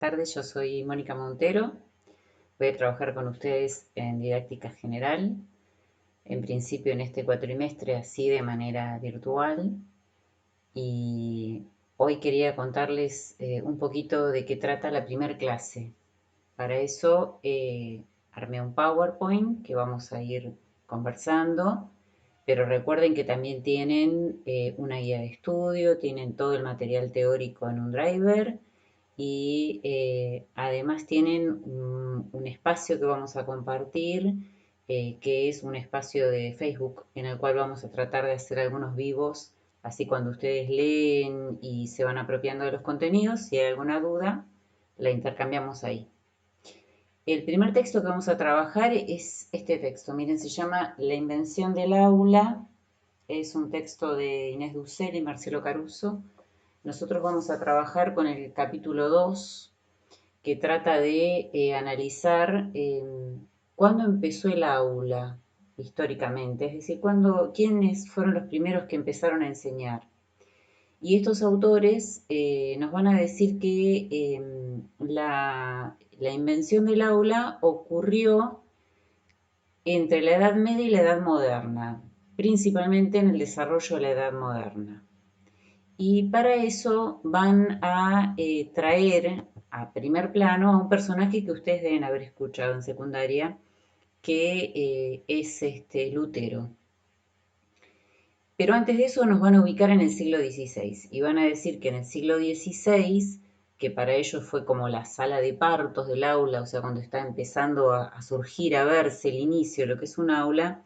Tardes, yo soy Mónica Montero. Voy a trabajar con ustedes en didáctica general, en principio en este cuatrimestre así de manera virtual. Y hoy quería contarles un poquito de qué trata la primer clase. Para eso armé un PowerPoint que vamos a ir conversando, pero recuerden que también tienen una guía de estudio, tienen todo el material teórico en un driver y además tienen un espacio que vamos a compartir, que es un espacio de Facebook en el cual vamos a tratar de hacer algunos vivos, así cuando ustedes leen y se van apropiando de los contenidos, si hay alguna duda, la intercambiamos ahí. El primer texto que vamos a trabajar es este texto. Miren, se llama La invención del aula. Es un texto de Inés Dussel y Marcelo Caruso. Nosotros vamos a trabajar con el capítulo 2, que trata de analizar cuándo empezó el aula históricamente, es decir, quiénes fueron los primeros que empezaron a enseñar. Y estos autores nos van a decir que la invención del aula ocurrió entre la Edad Media y la Edad Moderna, principalmente en el desarrollo de la Edad Moderna. Y para eso van a traer a primer plano a un personaje que ustedes deben haber escuchado en secundaria, que es Lutero. Pero antes de eso nos van a ubicar en el siglo XVI y van a decir que en el siglo XVI, que para ellos fue como la sala de partos del aula, o sea, cuando está empezando a surgir, a verse el inicio de lo que es un aula,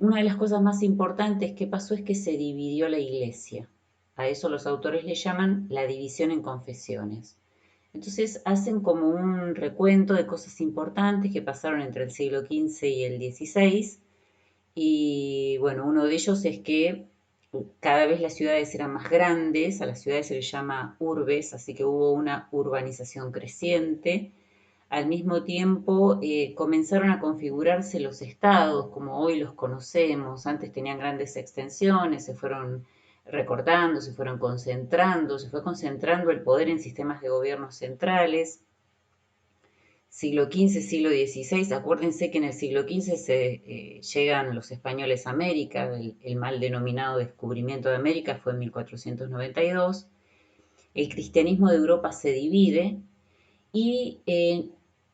una de las cosas más importantes que pasó es que se dividió la iglesia. A eso los autores le llaman la división en confesiones. Entonces hacen como un recuento de cosas importantes que pasaron entre el siglo XV y el XVI. Y bueno, uno de ellos es que cada vez las ciudades eran más grandes, a las ciudades se les llama urbes, así que hubo una urbanización creciente. Al mismo tiempo comenzaron a configurarse los estados como hoy los conocemos. Antes tenían grandes extensiones, se fueron recortando, se fue concentrando el poder en sistemas de gobierno centrales. Siglo XV, siglo XVI, acuérdense que en el siglo XV llegan los españoles a América, el mal denominado descubrimiento de América fue en 1492. El cristianismo de Europa se divide y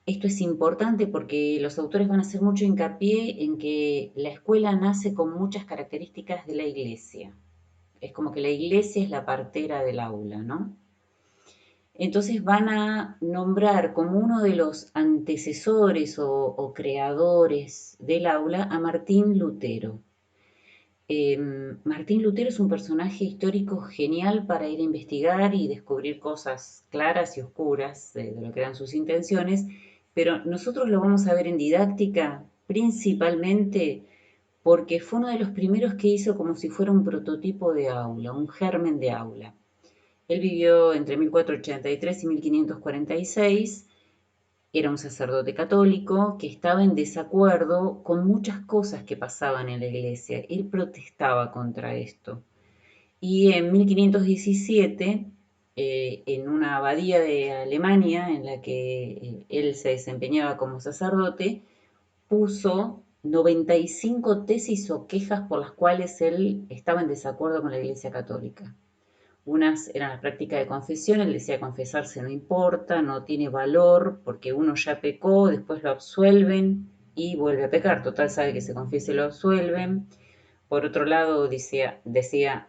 esto es importante porque los autores van a hacer mucho hincapié en que la escuela nace con muchas características de la iglesia. Es como que la iglesia es la partera del aula, ¿no? Entonces van a nombrar como uno de los antecesores o creadores del aula a Martín Lutero. Martín Lutero es un personaje histórico genial para ir a investigar y descubrir cosas claras y oscuras de lo que eran sus intenciones, pero nosotros lo vamos a ver en didáctica principalmente porque fue uno de los primeros que hizo como si fuera un prototipo de aula, un germen de aula. Él vivió entre 1483 y 1546, era un sacerdote católico que estaba en desacuerdo con muchas cosas que pasaban en la iglesia. Él protestaba contra esto. Y en 1517, en una abadía de Alemania en la que él se desempeñaba como sacerdote, puso 95 tesis o quejas por las cuales él estaba en desacuerdo con la Iglesia Católica. Unas eran la práctica de confesión, él decía confesarse no importa, no tiene valor, porque uno ya pecó, después lo absuelven y vuelve a pecar. Total sabe que se confiesa y lo absuelven. Por otro lado, decía,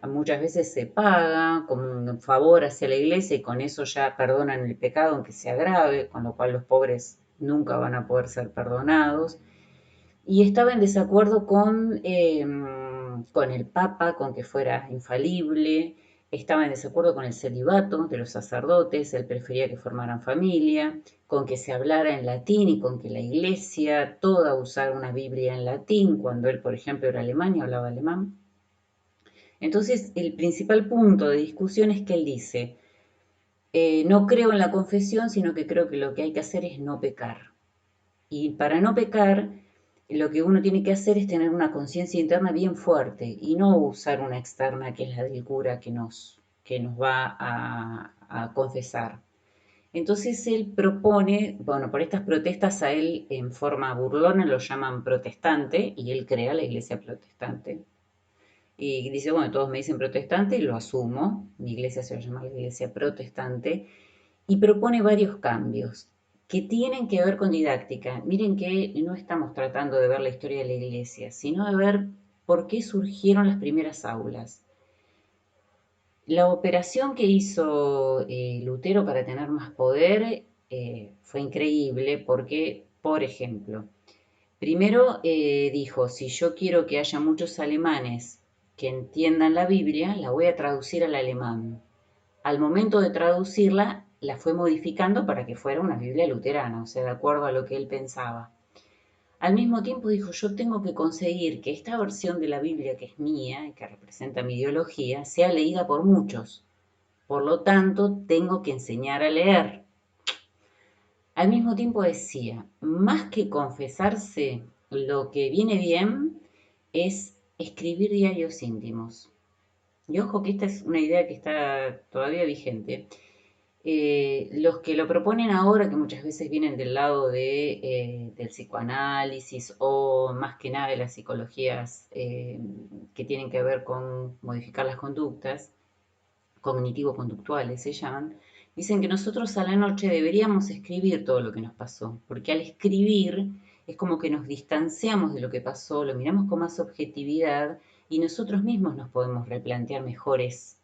muchas veces se paga como un favor hacia la iglesia y con eso ya perdonan el pecado aunque sea grave, con lo cual los pobres nunca van a poder ser perdonados. Y estaba en desacuerdo con el Papa, con que fuera infalible, estaba en desacuerdo con el celibato de los sacerdotes, él prefería que formaran familia, con que se hablara en latín y con que la iglesia toda usara una Biblia en latín, cuando él, por ejemplo, era alemán y hablaba alemán. Entonces, el principal punto de discusión es que él dice, no creo en la confesión, sino que creo que lo que hay que hacer es no pecar. Y para no pecar, lo que uno tiene que hacer es tener una conciencia interna bien fuerte y no usar una externa que es la del cura que nos va a confesar. Entonces él propone, bueno, por estas protestas a él en forma burlona lo llaman protestante y él crea la iglesia protestante. Y dice, bueno, todos me dicen protestante, lo asumo, mi iglesia se va a llamar la iglesia protestante, y propone varios cambios que tienen que ver con didáctica. Miren que no estamos tratando de ver la historia de la iglesia, sino de ver por qué surgieron las primeras aulas. La operación que hizo Lutero para tener más poder fue increíble porque, por ejemplo, primero dijo, si yo quiero que haya muchos alemanes que entiendan la Biblia, la voy a traducir al alemán. Al momento de traducirla, la fue modificando para que fuera una Biblia luterana, o sea, de acuerdo a lo que él pensaba. Al mismo tiempo dijo, yo tengo que conseguir que esta versión de la Biblia que es mía y que representa mi ideología sea leída por muchos. Por lo tanto, tengo que enseñar a leer. Al mismo tiempo decía, más que confesarse, lo que viene bien es escribir diarios íntimos. Y ojo que esta es una idea que está todavía vigente. Los que lo proponen ahora, que muchas veces vienen del lado del psicoanálisis o más que nada de las psicologías que tienen que ver con modificar las conductas, cognitivo-conductuales se llaman, dicen que nosotros a la noche deberíamos escribir todo lo que nos pasó, porque al escribir es como que nos distanciamos de lo que pasó, lo miramos con más objetividad y nosotros mismos nos podemos replantear mejores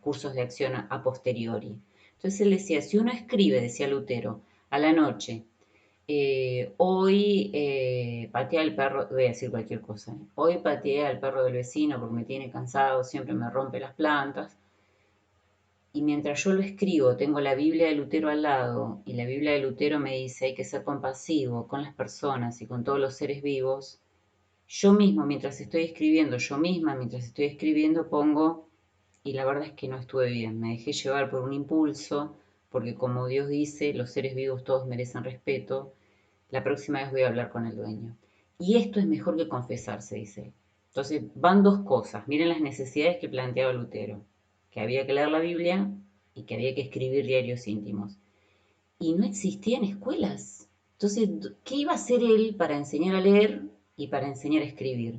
cursos de acción a posteriori. Entonces él decía, si uno escribe, decía Lutero, a la noche, hoy pateé al perro, voy a decir cualquier cosa, hoy pateé al perro del vecino porque me tiene cansado, siempre me rompe las plantas, y mientras yo lo escribo, tengo la Biblia de Lutero al lado, y la Biblia de Lutero me dice hay que ser compasivo con las personas y con todos los seres vivos. Yo mismo, mientras estoy escribiendo, yo misma, mientras estoy escribiendo, pongo, y la verdad es que no estuve bien, me dejé llevar por un impulso, porque como Dios dice, los seres vivos todos merecen respeto, la próxima vez voy a hablar con el dueño. Y esto es mejor que confesarse, dice él. Entonces van dos cosas, miren las necesidades que planteaba Lutero, que había que leer la Biblia y que había que escribir diarios íntimos. Y no existían escuelas. Entonces, ¿qué iba a hacer él para enseñar a leer y para enseñar a escribir?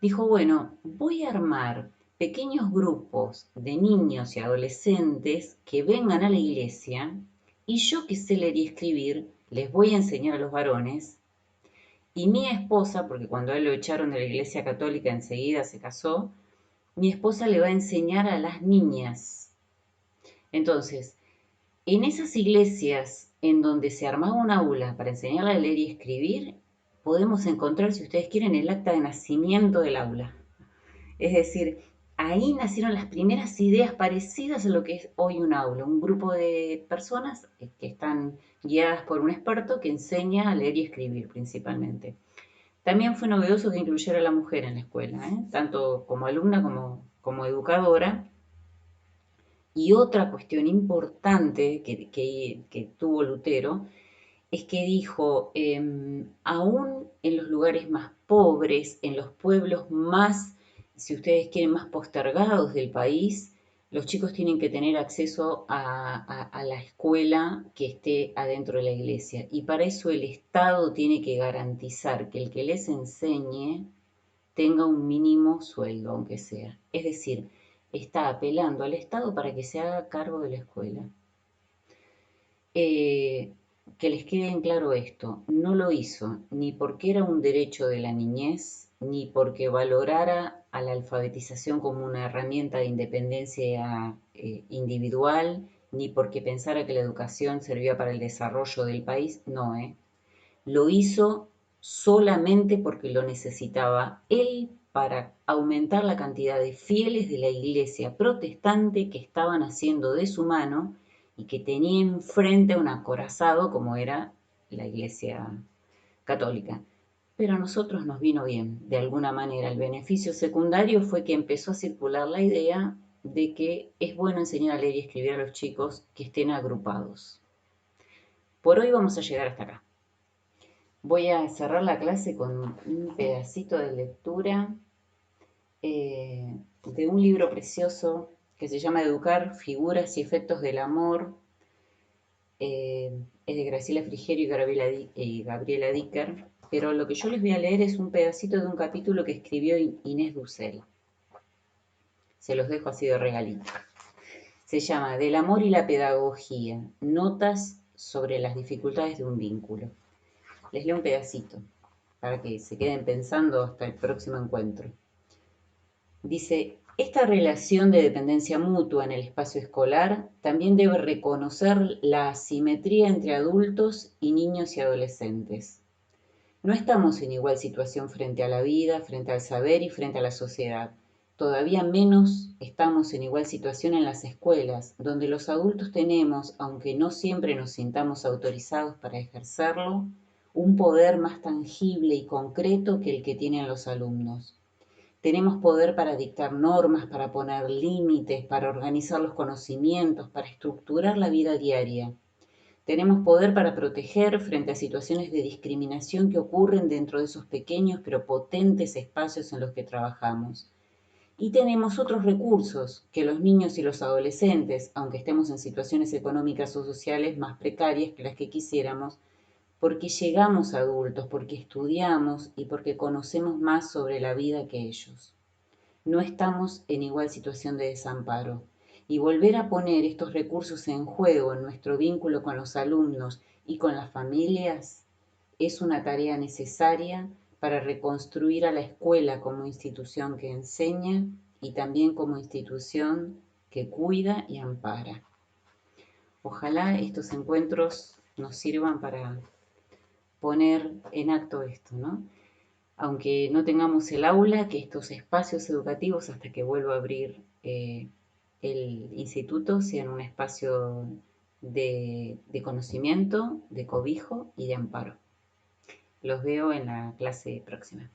Dijo, bueno, voy a armar pequeños grupos de niños y adolescentes que vengan a la iglesia y yo que sé leer y escribir, les voy a enseñar a los varones y mi esposa, porque cuando a él lo echaron de la iglesia católica enseguida se casó, mi esposa le va a enseñar a las niñas. Entonces, en esas iglesias en donde se armaba un aula para enseñarle a leer y escribir, podemos encontrar, si ustedes quieren, el acta de nacimiento del aula. Es decir, ahí nacieron las primeras ideas parecidas a lo que es hoy un aula, un grupo de personas que están guiadas por un experto que enseña a leer y escribir principalmente. También fue novedoso que incluyera a la mujer en la escuela, tanto como alumna como educadora. Y otra cuestión importante que tuvo Lutero es que dijo, aún en los lugares más pobres, en los pueblos más, si ustedes quieren, más postergados del país, los chicos tienen que tener acceso a la escuela que esté adentro de la iglesia. Y para eso el Estado tiene que garantizar que el que les enseñe tenga un mínimo sueldo, aunque sea. Es decir, está apelando al Estado para que se haga cargo de la escuela. Eh, que les quede en claro esto, no lo hizo ni porque era un derecho de la niñez, ni porque valorara a la alfabetización como una herramienta de independencia individual, ni porque pensara que la educación servía para el desarrollo del país, no, lo hizo solamente porque lo necesitaba él para aumentar la cantidad de fieles de la iglesia protestante que estaban haciendo de su mano y que tenía enfrente a un acorazado como era la iglesia católica. Pero a nosotros nos vino bien, de alguna manera. El beneficio secundario fue que empezó a circular la idea de que es bueno enseñar a leer y escribir a los chicos que estén agrupados. Por hoy vamos a llegar hasta acá. Voy a cerrar la clase con un pedacito de lectura de un libro precioso que se llama Educar, figuras y efectos del amor, es de Graciela Frigerio y Gabriela Dicker, pero lo que yo les voy a leer es un pedacito de un capítulo que escribió Inés Dussel. Se los dejo así de regalito. Se llama Del amor y la pedagogía, notas sobre las dificultades de un vínculo. Les leo un pedacito para que se queden pensando hasta el próximo encuentro. Dice, esta relación de dependencia mutua en el espacio escolar también debe reconocer la asimetría entre adultos y niños y adolescentes. No estamos en igual situación frente a la vida, frente al saber y frente a la sociedad. Todavía menos estamos en igual situación en las escuelas, donde los adultos tenemos, aunque no siempre nos sintamos autorizados para ejercerlo, un poder más tangible y concreto que el que tienen los alumnos. Tenemos poder para dictar normas, para poner límites, para organizar los conocimientos, para estructurar la vida diaria. Tenemos poder para proteger frente a situaciones de discriminación que ocurren dentro de esos pequeños pero potentes espacios en los que trabajamos. Y tenemos otros recursos que los niños y los adolescentes, aunque estemos en situaciones económicas o sociales más precarias que las que quisiéramos, porque llegamos a adultos, porque estudiamos y porque conocemos más sobre la vida que ellos. No estamos en igual situación de desamparo. Y volver a poner estos recursos en juego en nuestro vínculo con los alumnos y con las familias es una tarea necesaria para reconstruir a la escuela como institución que enseña y también como institución que cuida y ampara. Ojalá estos encuentros nos sirvan para poner en acto esto, ¿no? Aunque no tengamos el aula, que estos espacios educativos, hasta que vuelva a abrir el instituto, sean un espacio de conocimiento, de cobijo y de amparo. Los veo en la clase próxima.